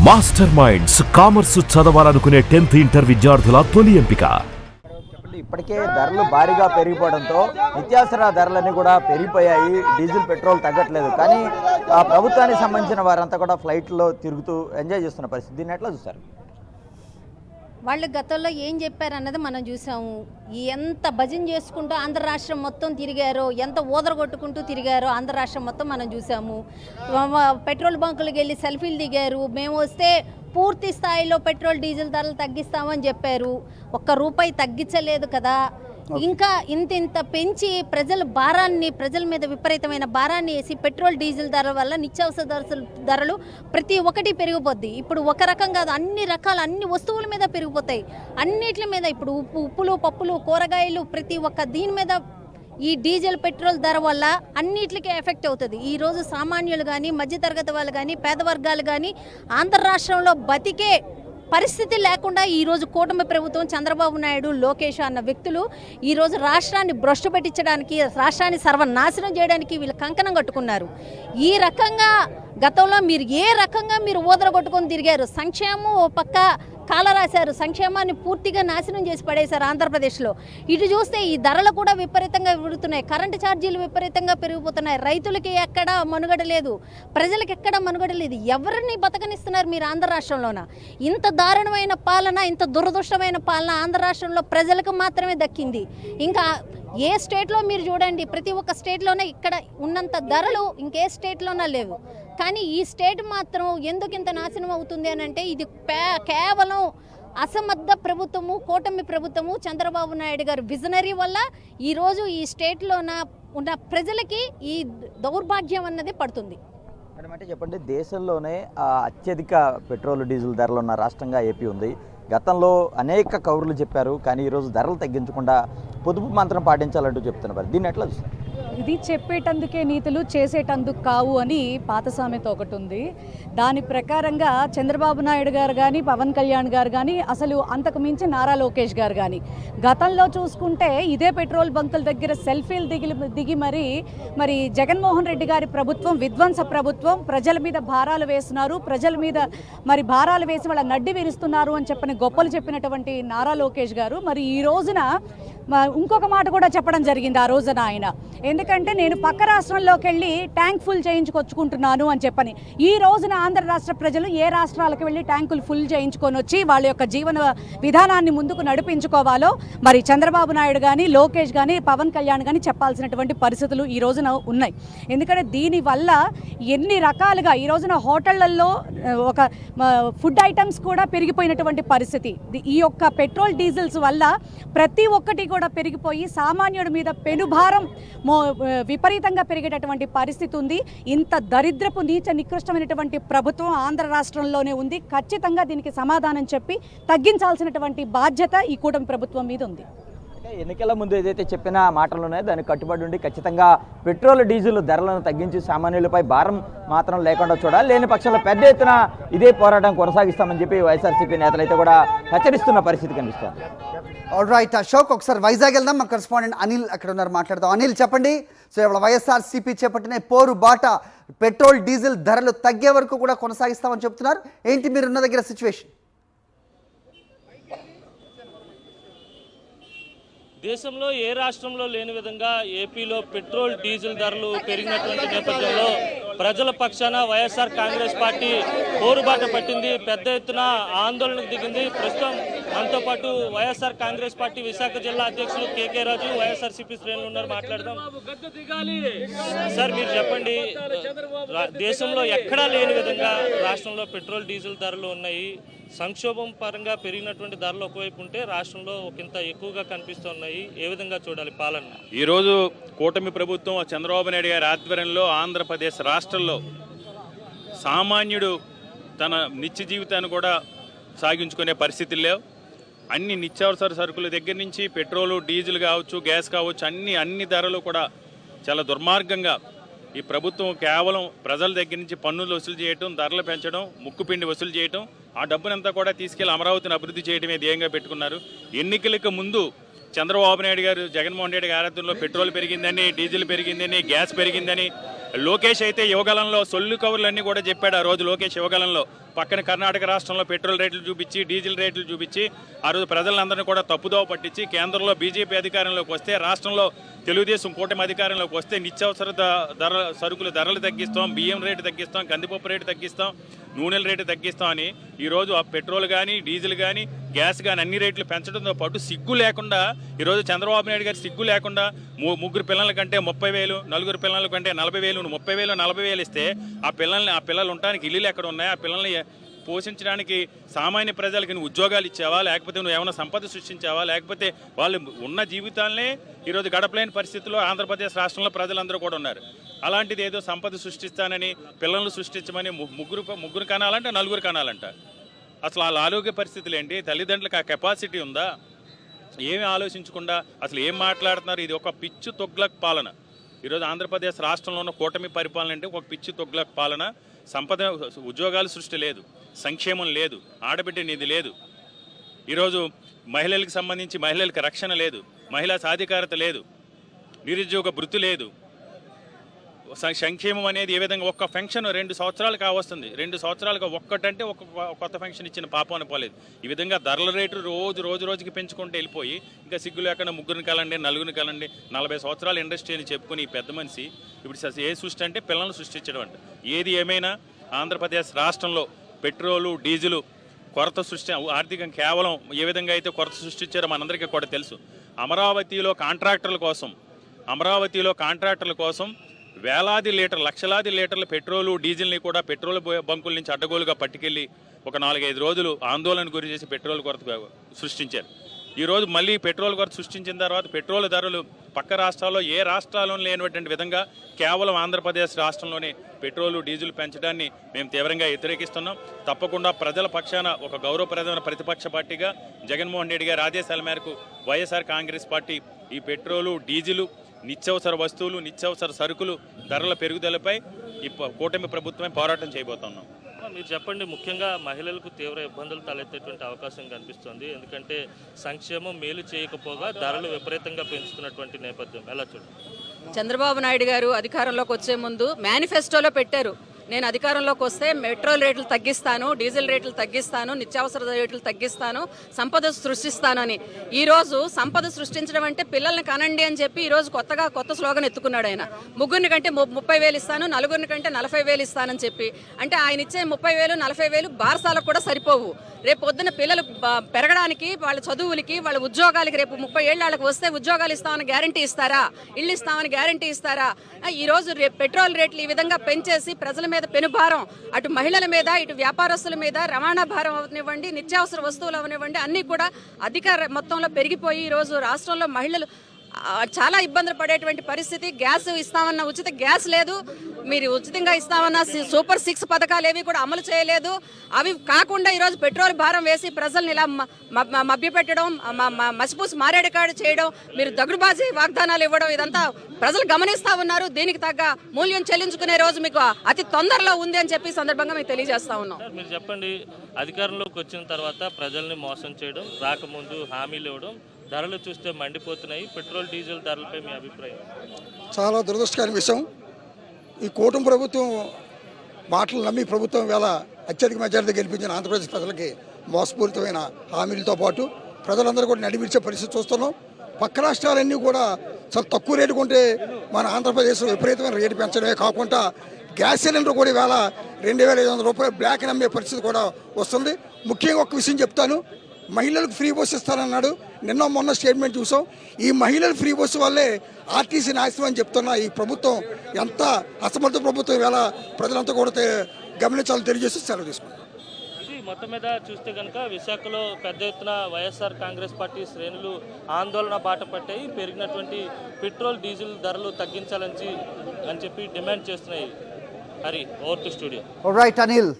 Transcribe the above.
Master minds commerce చదవాలనుకునే 10th inter విద్యార్థుల తొలి ఎంపిక. ఇప్పటికే ధరలు భారీగా పెరిగిపోవడంతో నిత్యావసర ధరలన్నీ కూడా పెరిగిపోయాయి. డీజిల్ పెట్రోల్ తగ్గట్లేదు. కానీ ఆ ప్రభుత్వానికి సంబంధించిన వారంతా కూడా ఫ్లైట్లో తిరుగుతూ ఎంజాయ్ చేస్తున్న పరిస్థితి. దీన్ని ఎట్లా చూస్తారు? వాళ్ళు గతంలో ఏం చెప్పారు అన్నది మనం చూసాము. ఎంత భజన చేసుకుంటూ ఆంధ్ర రాష్ట్రం మొత్తం తిరిగారో, ఎంత ఊదర కొట్టుకుంటూ తిరిగారో ఆంధ్ర రాష్ట్రం మొత్తం మనం చూసాము. పెట్రోల్ బంకులకు వెళ్ళి సెల్ఫీలు దిగారు. మేము వస్తే పూర్తి స్థాయిలో పెట్రోల్ డీజిల్ ధరలు తగ్గిస్తామని చెప్పారు. ₹1 తగ్గించలేదు కదా. ఇంకా ఇంత పెంచి ప్రజల మీద విపరీతమైన భారాన్ని వేసి పెట్రోల్ డీజిల్ ధరల వల్ల నిత్యావసర ధరలు ప్రతి ఒక్కటి పెరిగిపోద్ది. ఇప్పుడు ఒక రకం కాదు, అన్ని వస్తువుల మీద పెరిగిపోతాయి. అన్నిటి మీద ఇప్పుడు ఉప్పులు, పప్పులు, కూరగాయలు ప్రతి ఒక్క దీని మీద ఈ డీజిల్ పెట్రోల్ ధర వల్ల అన్నిటికీ ఎఫెక్ట్ అవుతుంది. ఈరోజు సామాన్యులు కానీ, మధ్యతరగతి వాళ్ళు కానీ, పేద వర్గాలు కానీ ఆంధ్ర రాష్ట్రంలో బతికే పరిస్థితి లేకుండా ఈరోజు కూటమి ప్రభుత్వం, చంద్రబాబు నాయుడు, లోకేష్ అన్న వ్యక్తులు ఈరోజు రాష్ట్రాన్ని భ్రష్టు పెట్టించడానికి, రాష్ట్రాన్ని సర్వనాశనం చేయడానికి వీళ్ళు కంకణం కట్టుకున్నారు. ఈ రకంగా గతంలో మీరు ఊదర కొట్టుకొని తిరిగారు. సంక్షేమం ఓ పక్క కాల రాశారు. సంక్షేమాన్ని పూర్తిగా నాశనం చేసి పడేశారు ఆంధ్రప్రదేశ్లో. ఇటు చూస్తే ఈ ధరలు కూడా విపరీతంగా పెరుగుతున్నాయి. కరెంటు ఛార్జీలు విపరీతంగా పెరిగిపోతున్నాయి. రైతులకి ఎక్కడా మనుగడ లేదు, ప్రజలకు ఎక్కడా మనుగడ లేదు. ఎవరిని బతకనిస్తున్నారు మీరు ఆంధ్ర రాష్ట్రంలోన? ఇంత దారుణమైన పాలన, ఇంత దురదృష్టమైన పాలన ఆంధ్ర రాష్ట్రంలో ప్రజలకు మాత్రమే దక్కింది. ఇంకా ఏ స్టేట్లో మీరు చూడండి, ప్రతి ఒక్క స్టేట్లోనే ఇక్కడ ఉన్నంత ధరలు ఇంకే స్టేట్లోనే లేవు. కానీ ఈ స్టేట్ మాత్రం ఎందుకు ఇంత నాశనం అవుతుంది అని అంటే ఇది కేవలం అసమర్థ ప్రభుత్వము, కూటమి ప్రభుత్వము, చంద్రబాబు నాయుడు గారు విజనరీ వల్ల ఈరోజు ఈ స్టేట్లో ఉన్న ప్రజలకి ఈ దౌర్భాగ్యం అన్నది పడుతుంది. అంటే చెప్పండి, దేశంలోనే అత్యధిక పెట్రోల్ డీజిల్ ధరలు ఉన్న రాష్ట్రంగా ఏపీ ఉంది. గతంలో అనేక కౌరులు చెప్పారు, కానీ ఈరోజు ధరలు తగ్గించకుండా పొదుపు మంత్రం పాటించాలంటూ చెప్తున్నారు. దీన్ని ఎట్లా చూస్తారు? ఇది చెప్పేటందుకే నీతులు, చేసేటందుకు కావు అని పాత సామెత ఒకటి ఉంది. దాని ప్రకారంగా చంద్రబాబు నాయుడు గారు కానీ, పవన్ కళ్యాణ్ గారు కానీ, అసలు అంతకు మించి నారా లోకేష్ గారు కానీ గతంలో చూసుకుంటే ఇదే పెట్రోల్ బంకుల దగ్గర సెల్ఫీలు దిగి మరి జగన్మోహన్ రెడ్డి గారి ప్రభుత్వం విధ్వంస ప్రభుత్వం, ప్రజల మీద భారాలు వేస్తున్నారు, ప్రజల మీద మరి భారాలు వేసి వాళ్ళ నడ్డి విరుస్తున్నారు అని చెప్పని గొప్పలు చెప్పినటువంటి నారా లోకేష్ గారు మరి ఈ రోజున ఇంకొక మాట కూడా చెప్పడం జరిగింది. ఆ రోజున ఆయన ఎందుకంటే నేను పక్క రాష్ట్రంలోకి వెళ్ళి ట్యాంక్ ఫుల్ చేయించుకొచ్చుకుంటున్నాను అని చెప్పని, ఈ రోజున ఆంధ్ర రాష్ట్ర ప్రజలు ఏ రాష్ట్రాలకు వెళ్ళి ట్యాంకులు ఫుల్ చేయించుకొని వచ్చి వాళ్ళ యొక్క జీవన విధానాన్ని ముందుకు నడిపించుకోవాలో మరి చంద్రబాబు నాయుడు కానీ, లోకేష్ కానీ, పవన్ కళ్యాణ్ కానీ చెప్పాల్సినటువంటి పరిస్థితులు ఈ రోజున ఉన్నాయి. ఎందుకంటే దీనివల్ల ఎన్ని రకాలుగా ఈ రోజున హోటళ్లలో ఒక ఫుడ్ ఐటమ్స్ కూడా పెరిగిపోయినటువంటి పరిస్థితి. ఈ యొక్క పెట్రోల్ డీజిల్స్ వల్ల ప్రతి ఒక్కటి కూడా పెరిగిపోయి సామాన్యుడి మీద పెనుభారం విపరీతంగా పెరిగేటటువంటి పరిస్థితి ఉంది. ఇంత దరిద్రపు నీచ నికృష్టమైనటువంటి ప్రభుత్వం ఆంధ్ర రాష్ట్రంలోనే ఉంది. ఖచ్చితంగా దీనికి సమాధానం చెప్పి తగ్గించాల్సినటువంటి బాధ్యత ఈ కూటమి ప్రభుత్వం మీద ఉంది. ఎన్నికల ముందు ఏదైతే చెప్పిన మాటలు ఉన్నాయో దానికి కట్టుబడి ఉండి ఖచ్చితంగా పెట్రోల్ డీజిల్ ధరలను తగ్గించి సామాన్యులపై భారం మాత్రం లేకుండా చూడాలి. లేని పక్షంలో పెద్ద ఎత్తున ఇదే పోరాటం కొనసాగిస్తామని చెప్పి వైఎస్ఆర్సీపీ నేతలైతే కూడా హెచ్చరిస్తున్న పరిస్థితి కనిపిస్తుంది. ఆల్ రైట్ అశోక్, ఒకసారి వైజాగ్ వెళ్దాం. మా కరెస్పాండెంట్ అనిల్ అక్కడ ఉన్నారు, మాట్లాడదాం. అనిల్ చెప్పండి, సో ఇవాళ వైఎస్ఆర్సీపీ చేపట్టిన పోరు బాట పెట్రోల్ డీజిల్ ధరలు తగ్గే వరకు కూడా కొనసాగిస్తామని చెప్తున్నారు. ఏంటి మీరున్న దగ్గర సిచ్యువేషన్? దేశంలో ఏ రాష్ట్రంలో లేని విధంగా ఏపీలో పెట్రోల్ డీజిల్ ధరలు పెరిగినటువంటి నేపథ్యంలో ప్రజల పక్షాన వైఎస్ఆర్ కాంగ్రెస్ పార్టీ పోరుబాట పట్టింది, పెద్ద ఎత్తున ఆందోళనకు దిగింది. ప్రస్తుతం మనతో పాటు వైఎస్ఆర్ కాంగ్రెస్ పార్టీ విశాఖ జిల్లా అధ్యక్షులు కేకే రాజు, వైఎస్ఆర్సీపీ శ్రేణులు ఉన్నారు, మాట్లాడదాం. సార్ మీరు చెప్పండి, దేశంలో ఎక్కడా లేని విధంగా రాష్ట్రంలో పెట్రోల్ డీజిల్ ధరలు ఉన్నాయి. సంక్షోభం పరంగా పెరిగినటువంటి ధరలు ఒకవైపు ఉంటే రాష్ట్రంలో ఒకంత ఎక్కువగా కనిపిస్తున్నాయి. ఏ విధంగా చూడాలి పాలన? ఈరోజు కూటమి ప్రభుత్వం చంద్రబాబు నాయుడు గారి ఆధ్వర్యంలో ఆంధ్రప్రదేశ్ రాష్ట్రంలో సామాన్యుడు తన నిత్య జీవితాన్ని కూడా సాగించుకునే పరిస్థితులు లేవు. అన్ని నిత్యావసర సరుకుల దగ్గర నుంచి పెట్రోలు, డీజిల్ కావచ్చు, గ్యాస్ కావచ్చు, అన్ని ధరలు కూడా చాలా దుర్మార్గంగా ఈ ప్రభుత్వం కేవలం ప్రజల దగ్గర నుంచి పన్నులు వసూలు చేయటం, ధరలు పెంచడం, ముక్కుపిండి వసూలు చేయటం, ఆ డబ్బునంతా కూడా తీసుకెళ్లి అమరావతిని అభివృద్ధి చేయడమే ధ్యేయంగా పెట్టుకున్నారు. ఎన్నికలకు ముందు చంద్రబాబు నాయుడు గారు, జగన్మోహన్ రెడ్డి గారి ఆధ్వర్యంలో పెట్రోల్ పెరిగిందని, డీజిల్ పెరిగిందని, గ్యాస్ పెరిగిందని లోకేష్ అయితే యువగలంలో సొల్లు కవర్లన్నీ కూడా చెప్పాడు. ఆ రోజు లోకేష్ యువగలంలో పక్కన కర్ణాటక రాష్ట్రంలో పెట్రోల్ రేట్లు చూపించి, డీజిల్ రేట్లు చూపించి, ఆ రోజు ప్రజలందరినీ కూడా తప్పుదోవ పట్టించి, కేంద్రంలో బీజేపీ అధికారంలోకి వస్తే, రాష్ట్రంలో తెలుగుదేశం కూటమి అధికారంలోకి వస్తే నిత్యావసర సరుకుల ధరలు తగ్గిస్తాం, బియ్యం రేటు తగ్గిస్తాం, కందిపప్పు రేటు తగ్గిస్తాం, నూనెల రేటు తగ్గిస్తాం అని ఈరోజు ఆ పెట్రోల్ కానీ, డీజిల్ కానీ, గ్యాస్ కానీ అన్ని రేట్లు పెంచడంతో పాటు సిగ్గు లేకుండా ఈరోజు చంద్రబాబు నాయుడు గారు సిగ్గు లేకుండా ముగ్గురు పిల్లల కంటే 30,000, నలుగురు పిల్లల కంటే 40,000, 30,000, 40,000 ఇస్తే ఆ పిల్లలు ఉండడానికి ఇల్లులు ఎక్కడ ఉన్నాయి? ఆ పిల్లల్ని పోషించడానికి సామాన్య ప్రజలకి నువ్వు ఉద్యోగాలు ఇచ్చావా, లేకపోతే నువ్వు ఏమైనా సంపద సృష్టించావా, లేకపోతే వాళ్ళు ఉన్న జీవితాలనే ఈరోజు గడపలేని పరిస్థితుల్లో ఆంధ్రప్రదేశ్ రాష్ట్రంలో ప్రజలందరూ కూడా ఉన్నారు. అలాంటిది ఏదో సంపద సృష్టిస్తానని, పిల్లలను సృష్టించమని ముగ్గురు కనాలంట, నలుగురు కనాలంట. అసలు వాళ్ళ ఆరోగ్య పరిస్థితులు ఏంటి? తల్లిదండ్రులకు ఆ కెపాసిటీ ఉందా? ఏమి ఆలోచించకుండా అసలు ఏం మాట్లాడుతున్నారు? ఇది ఒక పిచ్చు తొగ్లక్ పాలన. ఈరోజు ఆంధ్రప్రదేశ్ రాష్ట్రంలో ఉన్న కూటమి పరిపాలన అంటే ఒక పిచ్చు తొగ్లక్ పాలన. సంపద, ఉద్యోగాల సృష్టి లేదు, సంక్షేమం లేదు, ఆడబిడ్డ నిధి లేదు. ఈరోజు మహిళలకు సంబంధించి మహిళలకు రక్షణ లేదు, మహిళా సాధికారత లేదు, నిరుద్యోగ భృతి లేదు. సంక్షేమం అనేది ఏ విధంగా ఒక్క ఫంక్షన్ 2 సంవత్సరాలు కావస్తుంది, 2 సంవత్సరాలుగా ఒక్కటంటే ఒక కొత్త ఫంక్షన్ ఇచ్చిన పాపం అనుకోలేదు. ఈ విధంగా ధరల రేటు రోజుకి పెంచుకుంటూ వెళ్ళిపోయి ఇంకా సిగ్గు లేకుండా ముగ్గురిని కలండి, నలుగురిని కలండి, 40 సంవత్సరాల ఇండస్ట్రీ అని చెప్పుకుని ఈ పెద్ద మనిషి ఇప్పుడు ఏ సృష్టి అంటే పిల్లలను సృష్టించడం అంట. ఏది ఏమైనా ఆంధ్రప్రదేశ్ రాష్ట్రంలో పెట్రోలు, డీజిలు కొరత సృష్టి, ఆర్థికం కేవలం ఏ విధంగా అయితే కొరత సృష్టించారో మనందరికీ కూడా తెలుసు. అమరావతిలో కాంట్రాక్టర్ల కోసం వేలాది లీటర్లు, లక్షలాది లీటర్ల పెట్రోలు, డీజిల్ని కూడా పెట్రోల్ బంకుల నుంచి అడ్డగోలుగా పట్టుకెళ్ళి ఒక 4-5 రోజులు ఆందోళన గురి చేసి పెట్రోల్ కొరత సృష్టించారు. ఈరోజు మళ్ళీ పెట్రోల్ కొరత సృష్టించిన తర్వాత పెట్రోల్ ధరలు పక్క రాష్ట్రాల్లో ఏ రాష్ట్రాల్లోనూ లేనటువంటి విధంగా కేవలం ఆంధ్రప్రదేశ్ రాష్ట్రంలోనే పెట్రోలు, డీజిల్ పెంచడాన్ని మేము తీవ్రంగా వ్యతిరేకిస్తున్నాం. తప్పకుండా ప్రజల పక్షాన ఒక గౌరవప్రదమైన ప్రతిపక్ష పార్టీగా జగన్మోహన్ రెడ్డి గారి ఆదేశాల మేరకు వైఎస్ఆర్ కాంగ్రెస్ పార్టీ ఈ పెట్రోలు, డీజిలు, నిత్యావసర వస్తువులు, నిత్యావసర సరుకులు ధరల పెరుగుదలపై ఈ కూటమి ప్రభుత్వమే పోరాటం చేయబోతున్నాం. మీరు చెప్పండి, ముఖ్యంగా మహిళలకు తీవ్ర ఇబ్బందులు తలెత్తేటువంటి అవకాశం కనిపిస్తుంది. ఎందుకంటే సంక్షేమం మేలు చేయకపోగా ధరలు విపరీతంగా పెంచుతున్నటువంటి నేపథ్యం ఎలా చూడండి? చంద్రబాబు నాయుడు గారు అధికారంలోకి వచ్చే ముందు మేనిఫెస్టోలో పెట్టారు, నేను అధికారంలోకి వస్తే పెట్రోల్ రేట్లు తగ్గిస్తాను, డీజిల్ రేట్లు తగ్గిస్తాను, నిత్యావసర రేట్లు తగ్గిస్తాను, సంపద సృష్టిస్తానని. ఈరోజు సంపద సృష్టించడం అంటే పిల్లల్ని కనండి అని చెప్పి ఈరోజు కొత్త స్లోగన్ ఎత్తుకున్నాడు ఆయన. ముగ్గురిని కంటే 30,000 ఇస్తాను, నలుగురిని కంటే 40,000 ఇస్తానని చెప్పి. అంటే ఆయన ఇచ్చే 30,000, 40,000 బారసాలకు కూడా సరిపోవు. రేపు పొద్దున పిల్లలు పెరగడానికి, వాళ్ళ చదువులకి, వాళ్ళ ఉద్యోగాలకి, రేపు 30 ఏళ్ళ వాళ్ళకి వస్తే ఉద్యోగాలు ఇస్తామని గ్యారంటీ ఇస్తారా? ఇళ్ళు ఇస్తామని గ్యారంటీ ఇస్తారా? ఈరోజు పెట్రోల్ రేట్లు ఈ విధంగా పెంచేసి ప్రజల మీద పెనుభారం, అటు మహిళల మీద, ఇటు వ్యాపారస్తుల మీద, రవాణా భారం అవనివ్వండి, నిత్యావసర వస్తువులు అవనివ్వండి, అన్నీ కూడా అధిక మొత్తంలో పెరిగిపోయి ఈరోజు రాష్ట్రంలో మహిళలు చాలా ఇబ్బందులు పడేటువంటి పరిస్థితి. గ్యాస్ ఇస్తామన్న ఉచిత గ్యాస్ లేదు, మీరు ఉచితంగా ఇస్తామన్న సూపర్ 6 పథకాలు ఏవి కూడా అమలు చేయలేదు. అవి కాకుండా ఈరోజు పెట్రోల్ భారం వేసి ప్రజల్ని ఇలా మభ్యపెట్టడం, మసిపూసి మారేడుకాడు చేయడం, మీరు దగుడుబాజీ వాగ్దానాలు ఇవ్వడం, ఇదంతా ప్రజలు గమనిస్తూ ఉన్నారు. దీనికి తగ్గ మూల్యం చెల్లించుకునే రోజు మీకు అతి తొందరలో ఉంది అని చెప్పి సందర్భంగా మీకు తెలియజేస్తా ఉన్నాం. మీరు చెప్పండి, అధికారంలోకి వచ్చిన తర్వాత ప్రజల్ని మోసం చేయడం, రాకముందు హామీలు ఇవ్వడం, ధరలు చూస్తే మండిపోతున్నాయి. పెట్రోల్, డీజిల్ ధరలపై మీ అభిప్రాయం? చాలా దురదృష్టకరమైన విషయం. ఈ కూటమి ప్రభుత్వం మాటలు నమ్మి ప్రభుత్వం వేళ అత్యధిక మెజారిటీ గెలిపించిన ఆంధ్రప్రదేశ్ ప్రజలకి మోసపూరితమైన హామీలతో పాటు ప్రజలందరూ కూడా నడిపించే పరిస్థితి చూస్తున్నాం. పక్క రాష్ట్రాలన్నీ కూడా చాలా తక్కువ రేటు కొంటే మన ఆంధ్రప్రదేశ్లో విపరీతమైన రేటు పెంచడమే కాకుండా గ్యాస్ సిలిండర్ కూడా ఈవేళ 2,500 రూపాయలు బ్లాక్ నమ్మే పరిస్థితి కూడా వస్తుంది. ముఖ్యంగా ఒక విషయం చెప్తాను, మహిళలకు ఫ్రీ బస్సు ఇస్తానన్నాడు. మొన్న స్టేట్మెంట్ చూసాం. ఈ మహిళలు ఫ్రీ బస్సు వల్లే ఆర్టీసీ నాశనం అని చెప్తున్న ఈ ప్రభుత్వం ఎంత అసమర్థ ప్రభుత్వం వేళ ప్రజలంతా కూడా గమనించాలని తెలియజేసి సెలవు తీసుకుంటాం. ఇది మొత్తం మీద చూస్తే కనుక విశాఖలో పెద్ద ఎత్తున వైఎస్ఆర్ కాంగ్రెస్ పార్టీ శ్రేణులు ఆందోళన బాట పట్టాయి. పెరిగినటువంటి పెట్రోల్, డీజిల్ ధరలు తగ్గించాలని చెప్పి డిమాండ్ చేస్తున్నాయి. Hari, over to studio. Right Anil.